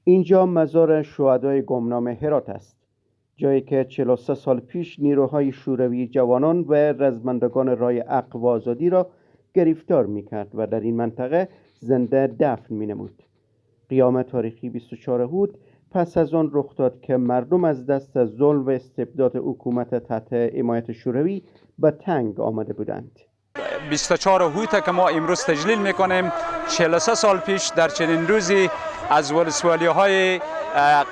اینجا مزار شهدای گمنام هرات است، جایی که 43 سال پیش نیروهای شوروی جوانان و رزمندگان رای حق و آزادی را گرفتار می‌کرد و در این منطقه زنده دفن می‌نمود. قیام تاریخی 24 هوت پس از آن رخ داد که مردم از دست ظلم و استبداد حکومت تحت حمایت شوروی به تنگ آمده بودند. 24 هوت که ما امروز تجلیل میکنیم 43 سال پیش در چنین روزی از ولسوالی‌های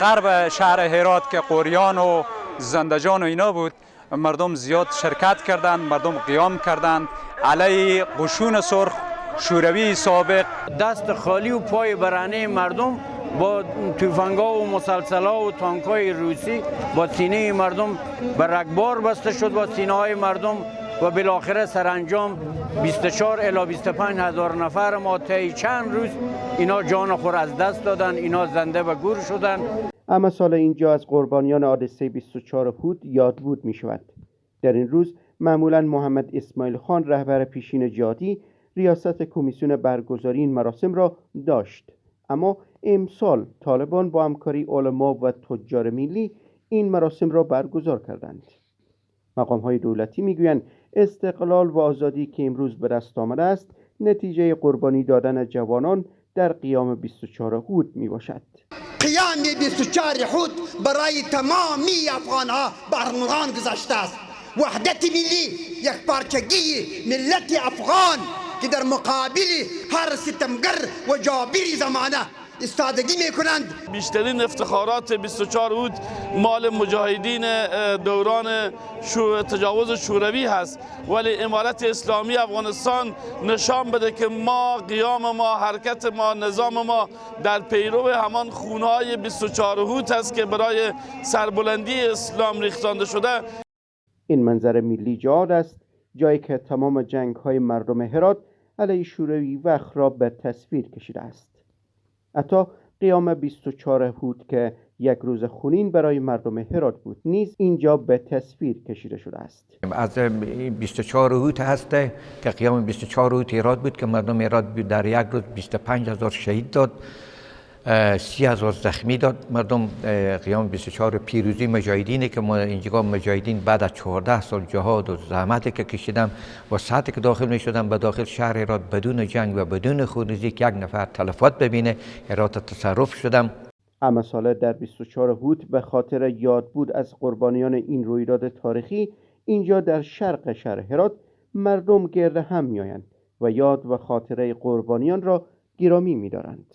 غرب شهر هرات که قوریان و زندجان و اینا بود، مردم زیاد شرکت کردند، مردم قیام کردند علیه قشون سرخ شوروی سابق. دست خالی و پای برهنه مردم با توفنگ‌ها و مسلسل‌ها و تانک‌های روسی با سینه مردم به رگبار بسته شد، با سینه‌های مردم، و بالاخره سرانجام 24 الی 25 هزار نفر ما طی چند روز اینا جان خود از دست دادن، اینا زنده و گور شدن. اما سال اینجا از قربانیان حادثه 24 هوت یادبود می شود. در این روز معمولا محمد اسماعیل خان رهبر پیشین جهادی ریاست کمیسیون برگزاری این مراسم را داشت، اما امسال طالبان با همکاری علما و تجار ملی این مراسم را برگزار کردند. مقام‌های دولتی میگویند استقلال و آزادی که امروز به دست آمده است نتیجه قربانی دادن جوانان در قیام 24 هوت می باشد. قیام 24 هوت برای تمامی افغان‌ها به ارمغان گذاشته است. وحدت ملی، یک پارچگی ملت افغان که در مقابل هر ستمگر و جابری زمانه استادگی میکنند. بیشترین افتخارات 24 هوت مال مجاهدین دوران تجاوز شوروی هست، ولی امارت اسلامی افغانستان نشان بده که ما، قیام ما، حرکت ما، نظام ما در پیرو همان خونهای 24 هوت است که برای سربلندی اسلام ریختانده شده. این منظر ملی جهاد است، جایی که تمام جنگ‌های مردم هرات علیه شوروی وقت را به تصویر کشیده است. حتی قیام 24 هوت که یک روز خونین برای مردم هرات بود نیز اینجا به تصویر کشیده شده است. از 24 هوت هست که قیام 24 هوت هرات بود که مردم هرات در یک روز 25,000 شهید داد، 30,000 زخمی داد. مردم قیام 24 پیروزی مجاهدینه که ما اینجا مجاهدین بعد از 14 سال جهاد و زحمتی که کشیدم و ساعتی که داخل می شدم به داخل شهر هرات بدون جنگ و بدون خونریزی که یک نفر تلفات ببینه هرات تصرف شدم. اما ساله در 24 هوت به خاطر یادبود از قربانیان این رویداد تاریخی اینجا در شرق شهر هرات مردم گرد هم می آیند و یاد و خاطره قربانیان را گرامی می دارند.